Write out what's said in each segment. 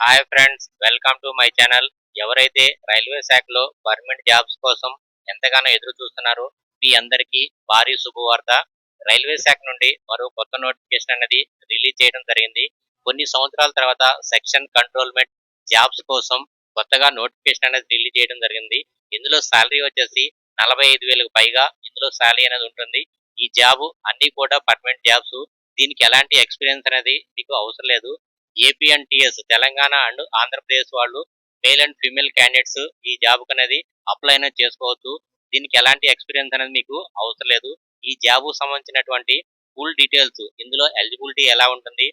Hi friends, welcome to my channel. ఎవరైతే railway శాఖలో permanent jobs కోసం ఎంతగానో ఎదురు చూస్తున్నారో మీ అందరికీ భారీ శుభవార్త. రైల్వే శాఖ నుండి మరో కొత్త నోటిఫికేషన్ అనేది రిలీజ్ చేయడం జరిగింది. కొన్ని సంవత్సరాల తర్వాత సెక్షన్ కంట్రోల్మెంట్ జాబ్స్ కోసం కొత్తగా నోటిఫికేషన్ అనేది రిలీజ్ చేయడం జరిగింది. ఇందులో శాలరీ వచ్చేసి 45,000కు పైగా ఇందులో శాలరీ అనేది ఉంటుంది. ఈ జాబ్ అన్ని కూడా పర్మనెంట్ జాబ్స్. దీనికి ఎలాంటి ఎక్స్పీరియన్స్ అనేది మీకు అవసరం లేదు. AP and TS Telangana and Andhra Pradesh వాళ్ళు మేల్ అండ్ ఫీమేల్ క్యాండిడేట్స్ ఈ జాబ్ అనేది అప్లై అనేది చేసుకోవచ్చు. దీనికి ఎలాంటి ఎక్స్పీరియన్స్ అనేది మీకు అవసరం లేదు. ఈ జాబ్ సంబంధించినటువంటి ఫుల్ డీటెయిల్స్, ఇందులో ఎలిజిబిలిటీ ఎలా ఉంటుంది,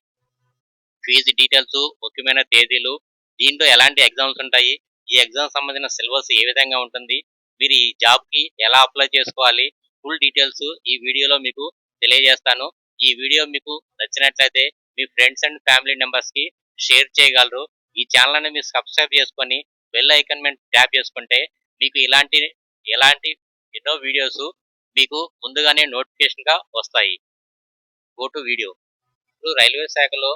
ఫీజు డీటెయిల్స్, ముఖ్యమైన తేదీలు, దీంట్లో ఎలాంటి ఎగ్జామ్స్ ఉంటాయి, ఈ ఎగ్జామ్ సంబంధించిన సిలబస్ ఏ విధంగా ఉంటుంది, మీరు ఈ జాబ్ కి ఎలా అప్లై చేసుకోవాలి, ఫుల్ డీటెయిల్స్ ఈ వీడియోలో మీకు తెలియజేస్తాను. ఈ వీడియో మీకు నచ్చినట్లయితే మీ ఫ్రెండ్స్ అండ్ ఫ్యామిలీ మెంబర్స్ కి షేర్ చేయగలరు. ఈ ఛానల్ ని మీరు సబ్స్క్రైబ్ చేసుకొని బెల్ ఐకాన్ మీద ట్యాప్ చేసుకుంటే మీకు ఎలాంటి ఎన్నో వీడియోస్ మీకు ముందుగానే నోటిఫికేషన్ గా వస్తాయి. Go to video. ఇప్పుడు రైల్వే శాఖలో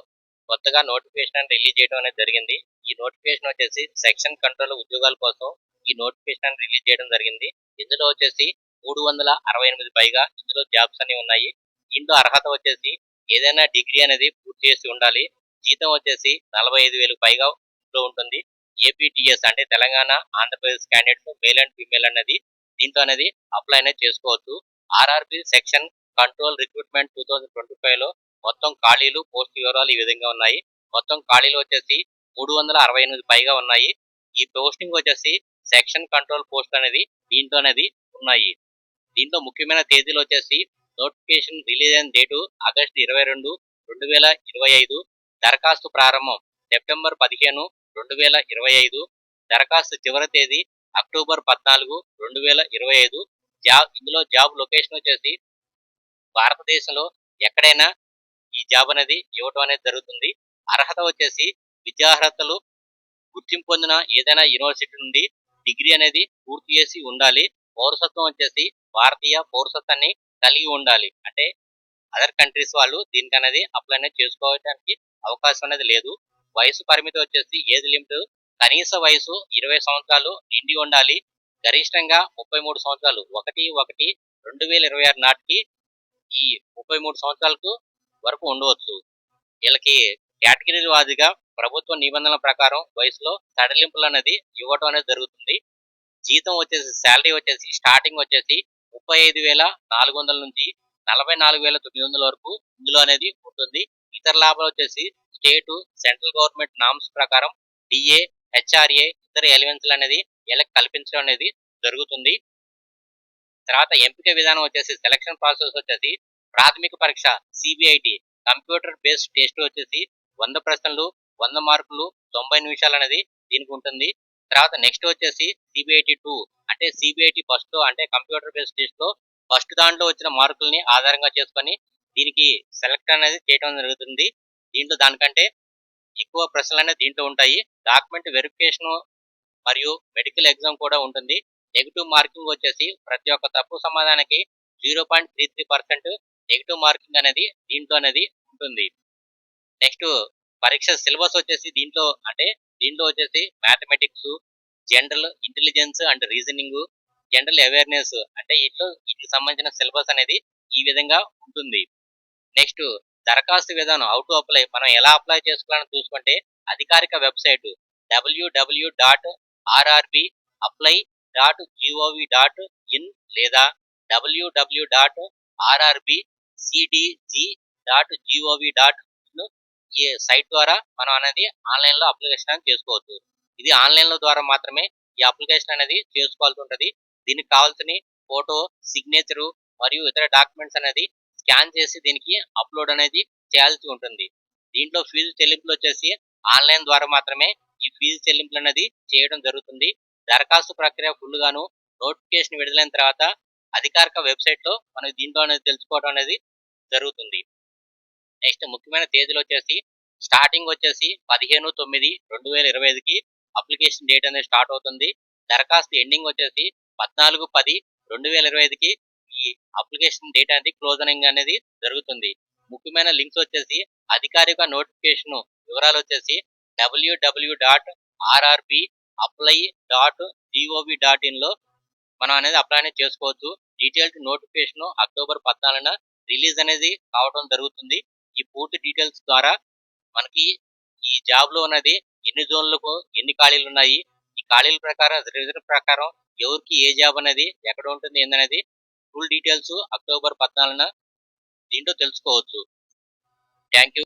కొత్తగా నోటిఫికేషన్ రిలీజ్ చేయడం అనేది జరిగింది. ఈ నోటిఫికేషన్ వచ్చేసి సెక్షన్ కంట్రోల్ ఉద్యోగాల కోసం ఈ నోటిఫికేషన్ రిలీజ్ చేయడం జరిగింది. ఇందులో వచ్చేసి 368 పైగా ఇందులో జాబ్స్ అనేవి ఉన్నాయి. దీంట్లో అర్హత వచ్చేసి ఏదైనా డిగ్రీ అనేది పూర్తి చేసి ఉండాలి. జీతం వచ్చేసి 45,000 పైగా ఇంట్లో ఉంటుంది. ఏపీటీఎస్ అంటే Telangana Andhra Pradesh candidates male and female అనేది దీంట్లో అనేది అప్లై అనేది చేసుకోవచ్చు. ఆర్ఆర్బి సెక్షన్ కంట్రోల్ రిక్రూట్మెంట్ 2025 లో మొత్తం ఖాళీలు, పోస్ట్ వివరాలు ఈ విధంగా ఉన్నాయి. మొత్తం ఖాళీలు వచ్చేసి 368 పైగా ఉన్నాయి. ఈ పోస్టింగ్ వచ్చేసి సెక్షన్ కంట్రోల్ పోస్ట్ అనేది దీంట్లో అనేది ఉన్నాయి. దీంట్లో ముఖ్యమైన తేదీలు వచ్చేసి నోటిఫికేషన్ రిలీజ్ అయిన డేటు ఆగస్టు 22, 2025. దరఖాస్తు ప్రారంభం సెప్టెంబర్ 15, 2025. దరఖాస్తు చివరి తేదీ అక్టోబర్ 14, 2025. ఇందులో జాబ్ లొకేషన్ వచ్చేసి భారతదేశంలో ఎక్కడైనా ఈ జాబ్ అనేది ఇవ్వటం అనేది జరుగుతుంది. అర్హత వచ్చేసి విద్యార్హతలు గుర్తింపు పొందిన ఏదైనా యూనివర్సిటీ నుండి డిగ్రీ అనేది పూర్తి చేసి ఉండాలి. పౌరసత్వం వచ్చేసి భారతీయ పౌరసత్వాన్ని కలిగి ఉండాలి. అంటే అదర్ కంట్రీస్ వాళ్ళు దీనికి అనేది అప్లై అనేది చేసుకోవడానికి అవకాశం అనేది లేదు. వయసు పరిమితి వచ్చేసి ఏజ్ లిమిట్ కనీస వయసు 20 సంవత్సరాలు నిండి ఉండాలి. గరిష్టంగా 33 సంవత్సరాలు 1/1/2026 నాటికి ఈ 33 సంవత్సరాలకు వరకు ఉండవచ్చు. వీళ్ళకి కేటగిరీ వారీగా ప్రభుత్వ నిబంధనల ప్రకారం వయసులో సడలింపులు అనేది ఇవ్వడం అనేది జరుగుతుంది. జీతం వచ్చేసి శాలరీ వచ్చేసి స్టార్టింగ్ వచ్చేసి 35,400 నుంచి 44,900 వరకు ఇందులో అనేది ఉంటుంది. ఇతర లాభాలు వచ్చేసి స్టేట్, సెంట్రల్ గవర్నమెంట్ నామ్స్ ప్రకారం డిఏ, హెచ్ఆర్ఏ, ఇతర ఎలివెన్స్లు అనేది వీళ్ళకి కల్పించడం అనేది జరుగుతుంది. తర్వాత ఎంపిక విధానం వచ్చేసి సెలక్షన్ ప్రాసెస్ వచ్చేసి ప్రాథమిక పరీక్ష సిబిఐటి కంప్యూటర్ బేస్డ్ టెస్ట్ వచ్చేసి 100 ప్రశ్నలు, 100 మార్కులు, 90 నిమిషాలు అనేది దీనికి ఉంటుంది. తర్వాత నెక్స్ట్ వచ్చేసి సిబిఐటి 2 అంటే సిబిఐటి ఫస్ట్ అంటే కంప్యూటర్ బేస్డ్ టెస్ట్ లో ఫస్ట్ దాంట్లో వచ్చిన మార్కుల్ని ఆధారంగా చేసుకొని దీనికి సెలెక్ట్ అనేది చేయడం జరుగుతుంది. దీంట్లో దానికంటే ఎక్కువ ప్రశ్నలు అనేది దీంట్లో ఉంటాయి. డాక్యుమెంట్ వెరిఫికేషన్ మరియు మెడికల్ ఎగ్జామ్ కూడా ఉంటుంది. నెగిటివ్ మార్కింగ్ వచ్చేసి ప్రతి ఒక్క తప్పు సమాధానానికి 0.33% నెగిటివ్ మార్కింగ్ అనేది దీంట్లో అనేది ఉంటుంది. నెక్స్ట్ పరీక్ష సిలబస్ వచ్చేసి దీంట్లో వచ్చేసి mathematics, general intelligence and reasoning, general awareness అంటే వీటికి సంబంధించిన సిలబస్ అనేది ఈ విధంగా ఉంటుంది. నెక్స్ట్ దరఖాస్తు విధానం హౌ టు అప్లై, మనం ఎలా అప్లై చేసుకోవాలని చూసుకుంటే అధికారిక వెబ్సైట్ www.rrbapply.gov.in లేదా www.rrbcdg.gov.in ఈ సైట్ ద్వారా మనం అనేది ఆన్లైన్ లో అప్లికేషన్ చేసుకోవచ్చు. ఇది ఆన్లైన్ లో ద్వారా మాత్రమే ఈ అప్లికేషన్ అనేది చేసుకోవాల్సి ఉంటుంది. దీనికి కావాల్సిన ఫోటో, సిగ్నేచరు మరియు ఇతర డాక్యుమెంట్స్ అనేది స్కాన్ చేసి దీనికి అప్లోడ్ అనేది చేయాల్సి ఉంటుంది. దీంట్లో ఫీజు చెల్లింపులు వచ్చేసి ఆన్లైన్ ద్వారా మాత్రమే ఈ ఫీజు చెల్లింపులు అనేది చేయడం జరుగుతుంది. దరఖాస్తు ప్రక్రియ ఫుల్ గాను నోటిఫికేషన్ విడుదలైన తర్వాత అధికారిక వెబ్సైట్ లో మనకి దీంట్లో అనేది తెలుసుకోవడం అనేది జరుగుతుంది. నెక్స్ట్ ముఖ్యమైన తేదీలు వచ్చేసి స్టార్టింగ్ వచ్చేసి 15/9/2025కి అప్లికేషన్ డేట్ అనేది స్టార్ట్ అవుతుంది. దరఖాస్తు ఎండింగ్ వచ్చేసి 14/10/2025కి ఈ అప్లికేషన్ డేట్ అనేది క్లోజింగ్ అనేది జరుగుతుంది. ముఖ్యమైన లింక్స్ వచ్చేసి అధికారిక నోటిఫికేషన్ వివరాలు వచ్చేసి www.rrbapply.gov.in లో మనం అనేది అప్లై అనేది చేసుకోవచ్చు. డీటెయిల్స్ నోటిఫికేషన్ అక్టోబర్ 14న రిలీజ్ అనేది కావడం జరుగుతుంది. ఈ పూర్తి డీటెయిల్స్ ద్వారా మనకి ఈ జాబ్ లో ఉన్నది ఎన్ని జోన్లకు ఎన్ని ఖాళీలు ఉన్నాయి, ఈ ఖాళీల ప్రకారం రిజర్వ్ ప్రకారం ఎవరికి ఏ జాబ్ అనేది ఎక్కడ ఉంటుంది ఏందనేది ఫుల్ డీటెయిల్స్ అక్టోబర్ 14న దీంట్లో తెలుసుకోవచ్చు. Thank you.